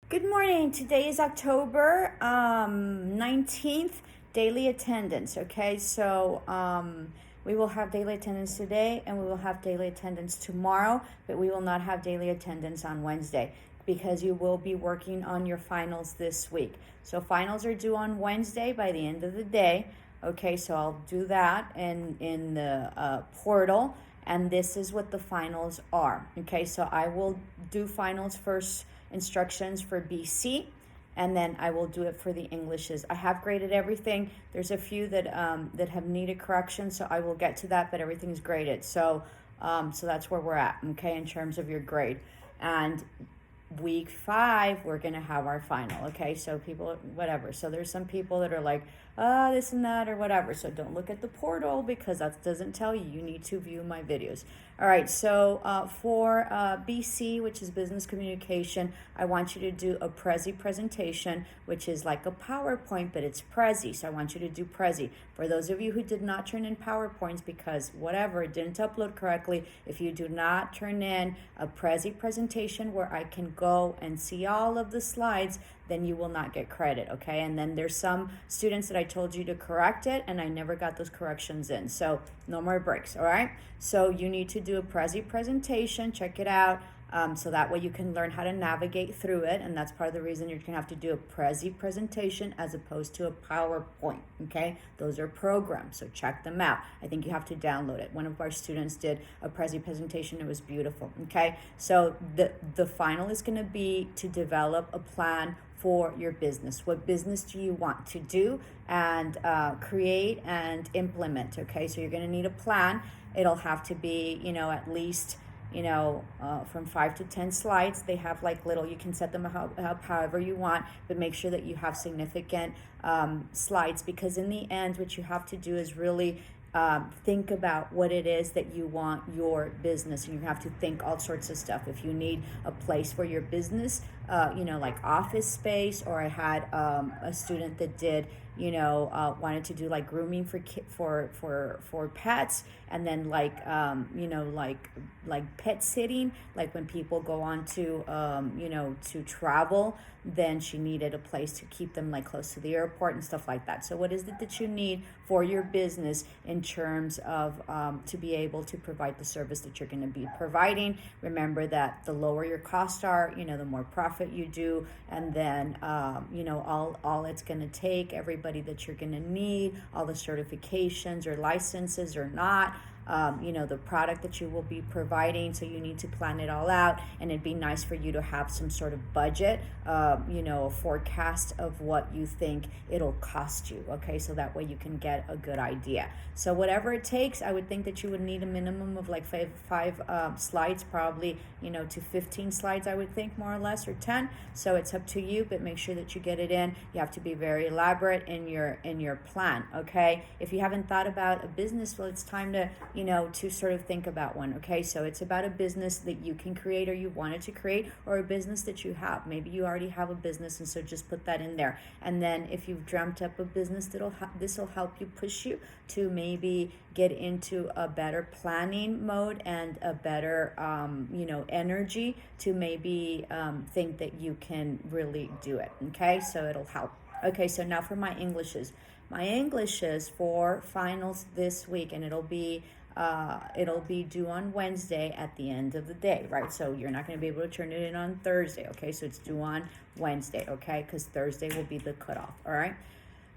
Good morning. Today is October 19th, daily attendance. Okay, so we will have daily attendance today and we will have daily attendance tomorrow, but we will not have daily attendance on Wednesday because you will be working on your finals this week. So finals are due on Wednesday by the end of the day. Okay, so I'll do that in the portal, and this is what the finals are. Okay, so I will do finals first instructions for BC, and then I will do it for the Englishes. I have graded everything. There's a few that have needed correction, so I will get to that, but everything's graded. So that's where we're at, okay, in terms of your grade. And week 5 we're gonna have our final. Okay, so people, whatever, so there's some people that are like, this and that or whatever, so don't look at the portal because that doesn't tell you. You need to view my videos. All right, so for BC, which is business communication, I want you to do a Prezi presentation, which is like a PowerPoint, but it's Prezi, so I want you to do Prezi. For those of you who did not turn in PowerPoints because whatever, it didn't upload correctly, if you do not turn in a Prezi presentation where I can go and see all of the slides, then you will not get credit, okay? And then there's some students that I told you to correct it and I never got those corrections in, so no more breaks, all right? So you need to do a Prezi presentation, check it out, so that way you can learn how to navigate through it, and that's part of the reason you're gonna have to do a Prezi presentation as opposed to a PowerPoint, okay? Those are programs, so check them out. I think you have to download it. One of our students did a Prezi presentation, it was beautiful, okay? So the final is gonna be to develop a plan for your business. What business do you want to do and create and implement, okay? So you're gonna need a plan. It'll have to be, at least, from 5 to 10 slides. They have like little, you can set them up however you want, but make sure that you have significant slides, because in the end, what you have to do is really think about what it is that you want your business, and you have to think all sorts of stuff. If you need a place for your business, like office space, or I had a student that did, wanted to do like grooming for pets, and then like pet sitting, like when people go on to to travel, then she needed a place to keep them like close to the airport and stuff like that. So what is it that you need for your business in terms of to be able to provide the service that you're going to be providing? Remember that the lower your costs are, the more profit you do, and then all it's going to take, everybody that you're going to need, all the certifications or licenses or not, the product that you will be providing. So you need to plan it all out, and it'd be nice for you to have some sort of budget, a forecast of what you think it'll cost you, okay? So that way you can get a good idea. So whatever it takes, I would think that you would need a minimum of like five slides, probably, to 15 slides, I would think, more or less, or 10. So it's up to you, but make sure that you get it in. You have to be very elaborate in your plan, okay? If you haven't thought about a business, well, it's time to to sort of think about one, okay? So it's about a business that you can create or you wanted to create, or a business that you have. Maybe you already have a business, and so just put that in there. And then if you've dreamt up a business, this will help you, push you to maybe get into a better planning mode and a better, energy to maybe think that you can really do it, okay? So it'll help. Okay, so now for my Englishes. My Englishes for finals this week, and it'll be due on Wednesday at the end of the day, right? So you're not going to be able to turn it in on Thursday, okay? So it's due on Wednesday, okay? Because Thursday will be the cutoff, all right?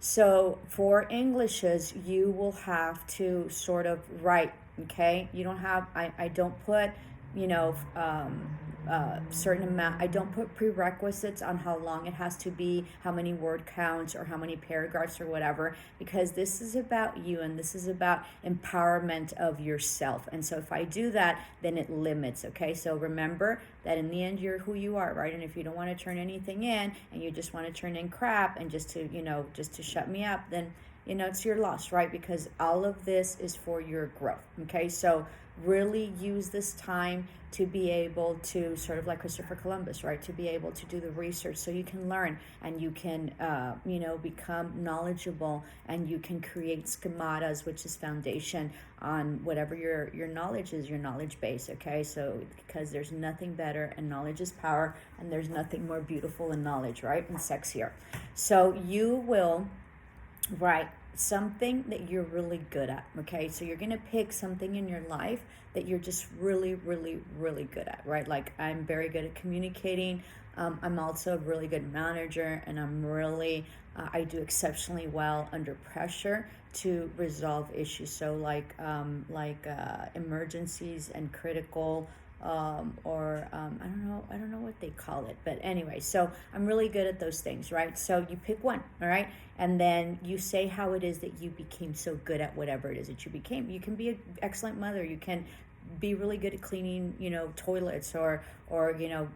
So for Englishes, you will have to sort of write, okay? You don't have, I don't put, certain amount. I don't put prerequisites on how long it has to be, how many word counts, or how many paragraphs or whatever, because this is about you and this is about empowerment of yourself. And so if I do that, then it limits, okay? So remember that in the end, you're who you are, right? And if you don't want to turn anything in, and you just want to turn in crap and just to shut me up, then it's your loss, right? Because all of this is for your growth, okay? So really use this time to be able to, sort of like Christopher Columbus, right? To be able to do the research so you can learn and you can, become knowledgeable, and you can create schematas, which is foundation on whatever your knowledge is, your knowledge base, okay? So, because there's nothing better, and knowledge is power, and there's nothing more beautiful than knowledge, right? And sexier. So you will write something that you're really good at, okay? So you're gonna pick something in your life that you're just really, really, really good at, right? Like, I'm very good at communicating. I'm also a really good manager, and I do exceptionally well under pressure to resolve issues. So emergencies and critical, I don't know what they call it, but anyway, so I'm really good at those things, right? So you pick one, all right? And then you say how it is that you became so good at whatever it is that you became. You can be an excellent mother. You can be really good at cleaning, toilets, or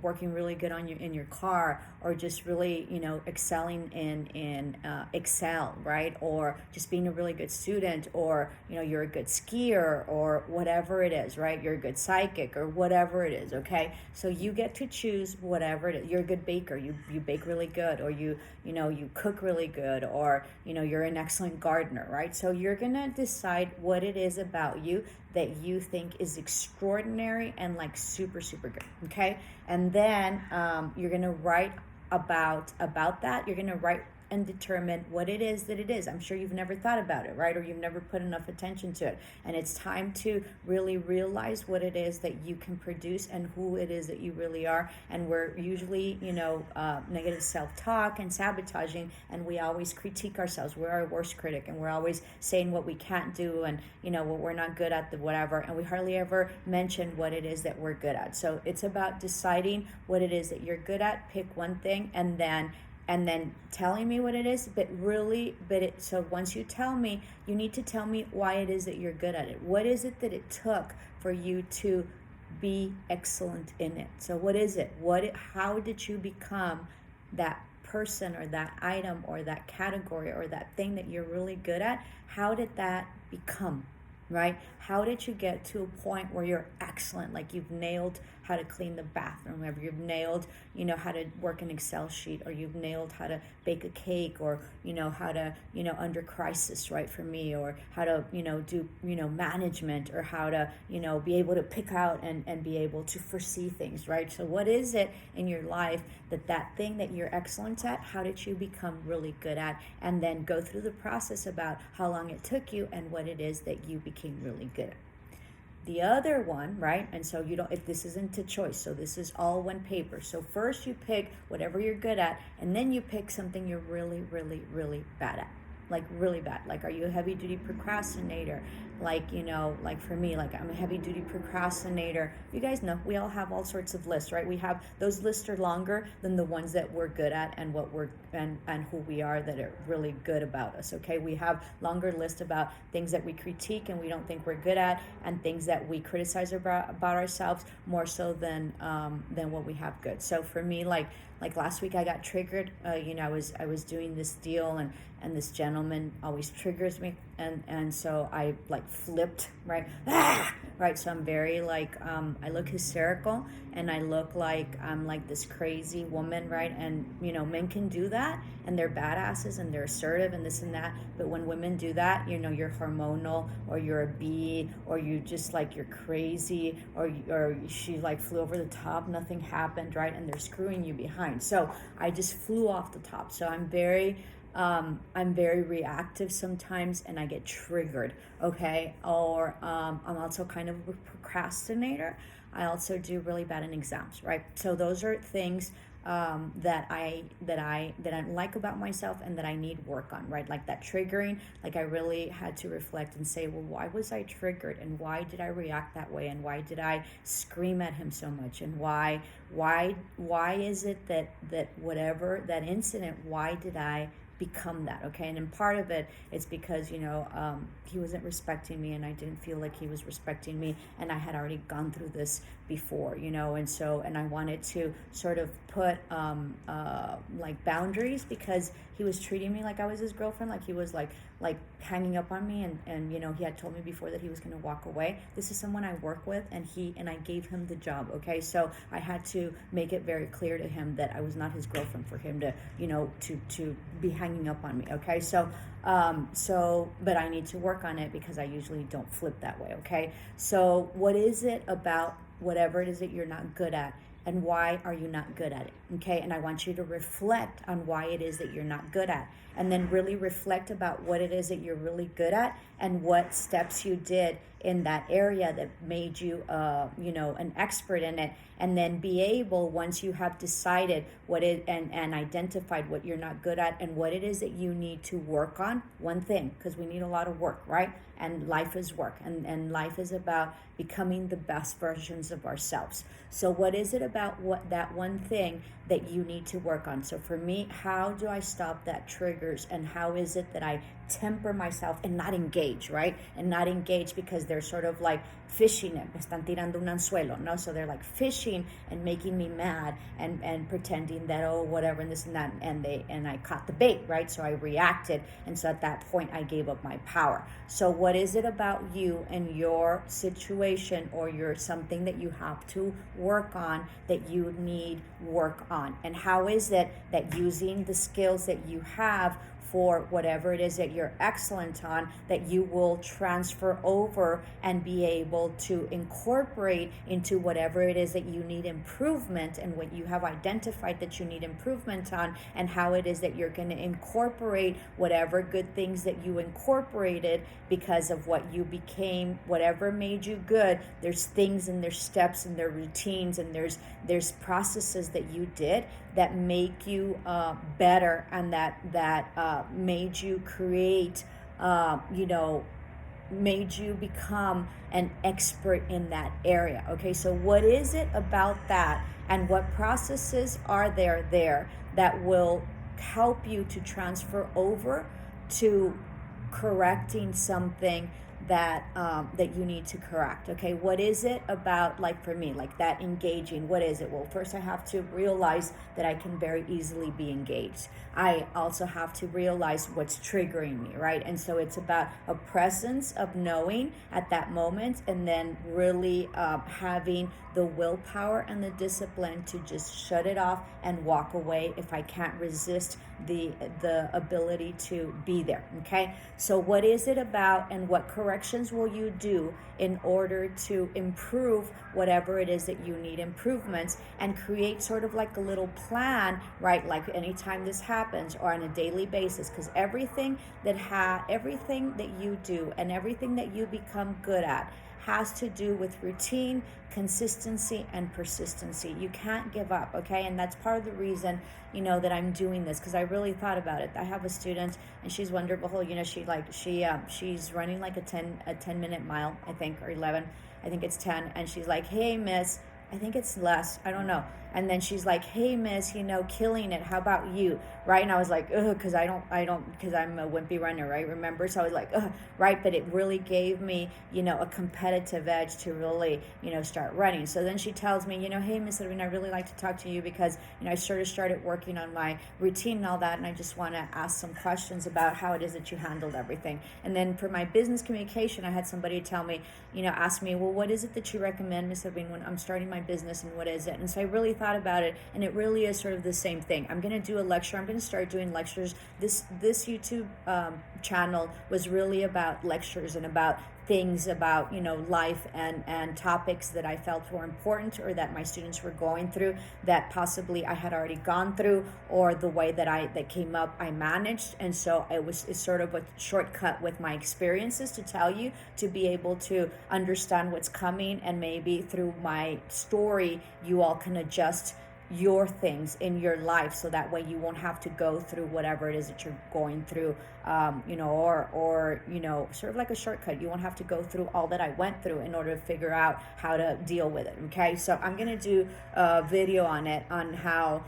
working really good on in your car, or just really, excelling in Excel, right? Or just being a really good student, or you're a good skier, or whatever it is, right? You're a good psychic, or whatever it is, okay? So you get to choose whatever it is. You're a good baker. You bake really good, or you cook really good, or you're an excellent gardener, right? So you're gonna decide what it is about you that you think is extraordinary and like super, super good, okay? And then you're gonna write about that. You're gonna write and determine what it is that it is. I'm sure you've never thought about it, right? Or you've never put enough attention to it. And it's time to really realize what it is that you can produce and who it is that you really are. And we're usually, negative self-talk and sabotaging, and we always critique ourselves. We're our worst critic, and we're always saying what we can't do, and, what we're not good at, the whatever. And we hardly ever mention what it is that we're good at. So it's about deciding what it is that you're good at. Pick one thing, and then telling me what it is, so once you tell me, you need to tell me why it is that you're good at it. What is it that it took for you to be excellent in it? So what is it? How did you become that person, or that item, or that category, or that thing that you're really good at? How did that become? Right? How did you get to a point where you're excellent? Like, you've nailed how to clean the bathroom, or you've nailed, how to work an Excel sheet, or you've nailed how to bake a cake, or, how to, under crisis, right? For me, or how to, do, management, or how to, be able to pick out and be able to foresee things, right? So what is it in your life that thing that you're excellent at, how did you become really good at? And then go through the process about how long it took you and what it is that you became really good at. The other one, right? And so if this isn't a choice, so this is all one paper. So first you pick whatever you're good at, and then you pick something you're really, really, really bad at. Like, really bad. Like, are you a heavy duty procrastinator? Like, like for me, like, I'm a heavy duty procrastinator. You guys know we all have all sorts of lists, right? We have, those lists are longer than the ones that we're good at, and what we're and who we are, that are really good about us, okay? We have longer lists about things that we critique and we don't think we're good at, and things that we criticize about ourselves more so than what we have good. So for me, like last week I got triggered. I was doing this deal, and this gentleman always triggers me, and so I like flipped, right? Right. So I'm very I look hysterical, and I look like I'm like this crazy woman, right? And men can do that, and they're badasses, and they're assertive, and this and that. But when women do that, you're hormonal, or you're a bee, or you just like, you're crazy, or she like flew over the top, nothing happened, right? And they're screwing you behind. So I just flew off the top. So I'm very reactive sometimes, and I get triggered, okay? Or I'm also kind of a procrastinator. I also do really bad in exams, right? So those are things that I like about myself, and that I need work on, right? Like that triggering, like I really had to reflect and say, well, why was I triggered, and why did I react that way, and why did I scream at him so much, and why is it that whatever that incident, why did I become that, okay? And in part of it, it's because, he wasn't respecting me, and I didn't feel like he was respecting me, and I had already gone through this before, and I wanted to sort of put like boundaries, because he was treating me like I was his girlfriend, like he was like hanging up on me, and he had told me before that he was going to walk away. This is someone I work with, and I gave him the job, okay? So I had to make it very clear to him that I was not his girlfriend for him to to be hanging up on me, okay? So but I need to work on it, because I usually don't flip that way, okay? So what is it about whatever it is that you're not good at, and why are you not good at it, okay? And I want you to reflect on why it is that you're not good at, and then really reflect about what it is that you're really good at, and what steps you did in that area that made you an expert in it. And then be able, once you have decided what it and identified what you're not good at and what it is that you need to work on, one thing, because we need a lot of work, right? And life is work, and life is about becoming the best versions of ourselves. So what is it about what that one thing that you need to work on? So for me, how do I stop that triggers, and how is it that I temper myself and not engage, right? And not engage because they're sort of like fishing it. Me están tirando un anzuelo, no? So they're like fishing and making me mad, and pretending that, oh, whatever, and this and that, and I caught the bait, right? So I reacted, and so at that point I gave up my power. So what is it about you and your situation, or your something that you have to work on, that you need work on? And how is it that using the skills that you have for whatever it is that you're excellent on, that you will transfer over and be able to incorporate into whatever it is that you need improvement, and what you have identified that you need improvement on, and how it is that you're going to incorporate whatever good things that you incorporated because of what you became, whatever made you good. There's things, and there's steps, and there's routines, and there's processes that you did that make you better, and that made you create, made you become an expert in that area. Okay, so what is it about that, and what processes are there that will help you to transfer over to correcting something that that you need to correct? Okay, what is it about, like for me, like that engaging? What is it? Well, first I have to realize that I can very easily be engaged. I also have to realize what's triggering me, right? And so it's about a presence of knowing at that moment, and then really having the willpower and the discipline to just shut it off and walk away if I can't resist the ability to be there. Okay, so what is it about, and what corrections will you do in order to improve whatever it is that you need improvements, and create sort of like a little plan, right? Like anytime this happens, or on a daily basis, because everything that you do and everything that you become good at has to do with routine, consistency, and persistency. You can't give up, okay? And that's part of the reason, that I'm doing this, because I really thought about it. I have a student, and she's wonderful. She's running like a 10-minute mile, I think, or 11. I think it's 10. And she's like, hey, miss, I think it's less, I don't know. And then she's like, hey, miss, killing it. How about you? Right? And I was like, ugh, because because I'm a wimpy runner, right? Remember? So I was like, ugh, right? But it really gave me, a competitive edge to really, start running. So then she tells me, hey, Miss Edwin, I really like to talk to you because, I sort of started working on my routine and all that. And I just want to ask some questions about how it is that you handled everything. And then for my business communication, I had somebody tell me, ask me, well, what is it that you recommend, Miss Edwin, when I'm starting my business, and what is it? And so I really thought about it, and it really is sort of the same thing. I'm going to do a lecture. I'm going to start doing lectures. This YouTube channel was really about lectures and about things about life and topics that I felt were important, or that my students were going through, that possibly I had already gone through, or the way that came up I managed. And so it's sort of a shortcut with my experiences to tell you, to be able to understand what's coming, and maybe through my story you all can adjust your things in your life, so that way you won't have to go through whatever it is that you're going through, or sort of like a shortcut. You won't have to go through all that I went through in order to figure out how to deal with it. Okay, so I'm gonna do a video on it, on how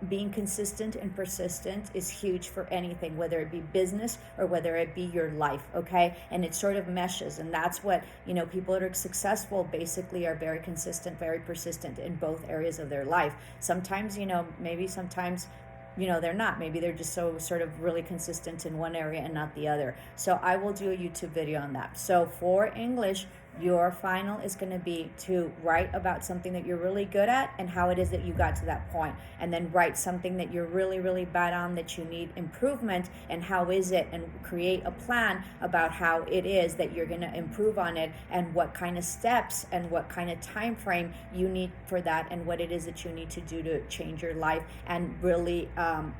being consistent and persistent is huge for anything, whether it be business or whether it be your life. Okay, and it sort of meshes, and that's what people that are successful basically are very consistent, very persistent in both areas of their life. Sometimes maybe sometimes they're not. Maybe they're just so sort of really consistent in one area and not the other. So I will do a YouTube video on that. So for English, your final is going to be to write about something that you're really good at and how it is that you got to that point, and then write something that you're really, really bad on, that you need improvement, and how is it, and create a plan about how it is that you're going to improve on it, and what kind of steps and what kind of time frame you need for that, and what it is that you need to do to change your life and really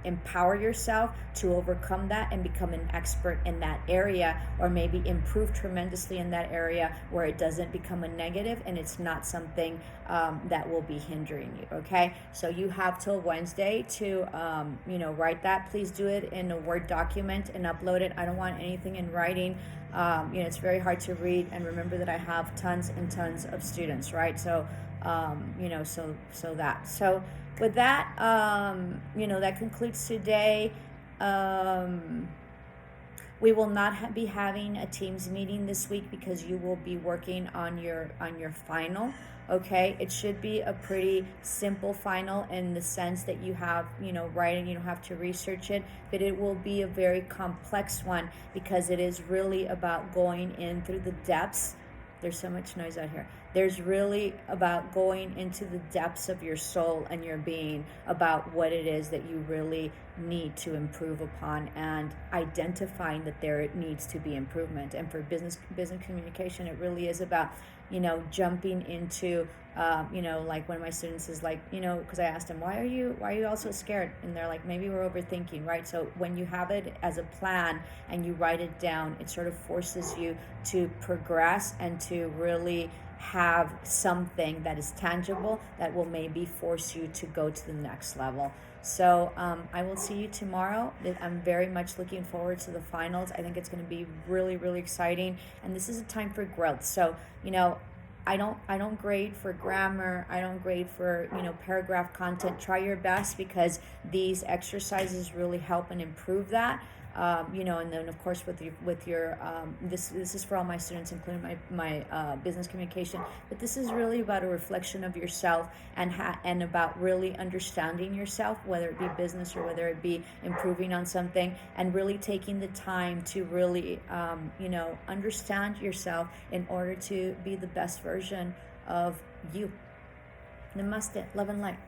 empower yourself to overcome that and become an expert in that area, or maybe improve tremendously in that area where it doesn't become a negative and it's not something that will be hindering you. Okay, so you have till Wednesday to write that. Please do it in a Word document and upload it. I don't want anything in writing. It's very hard to read, and remember that I have tons and tons of students, right? So so with that, that concludes today. We will not be having a Teams meeting this week because you will be working on your final. Okay, it should be a pretty simple final in the sense that you have, writing, you don't have to research it, but it will be a very complex one because it is really about going in through the depths. There's so much noise out here. There's really about going into the depths of your soul and your being, about what it is that you really need to improve upon, and identifying that there needs to be improvement. And for business communication, it really is about jumping into like one of my students is like, because I asked him, why are you all so scared? And they're like, maybe we're overthinking, right? So when you have it as a plan and you write it down, it sort of forces you to progress and to really have something that is tangible that will maybe force you to go to the next level. So I will see you tomorrow. I'm very much looking forward to the finals. I think it's going to be really, really exciting, and this is a time for growth. So I don't grade for grammar. I don't grade for paragraph content. Try your best, because these exercises really help and improve that. And then of course with your this is for all my students, including my business communication. But this is really about a reflection of yourself, and about really understanding yourself, whether it be business or whether it be improving on something, and really taking the time to really understand yourself in order to be the best version of you. Namaste, love and light.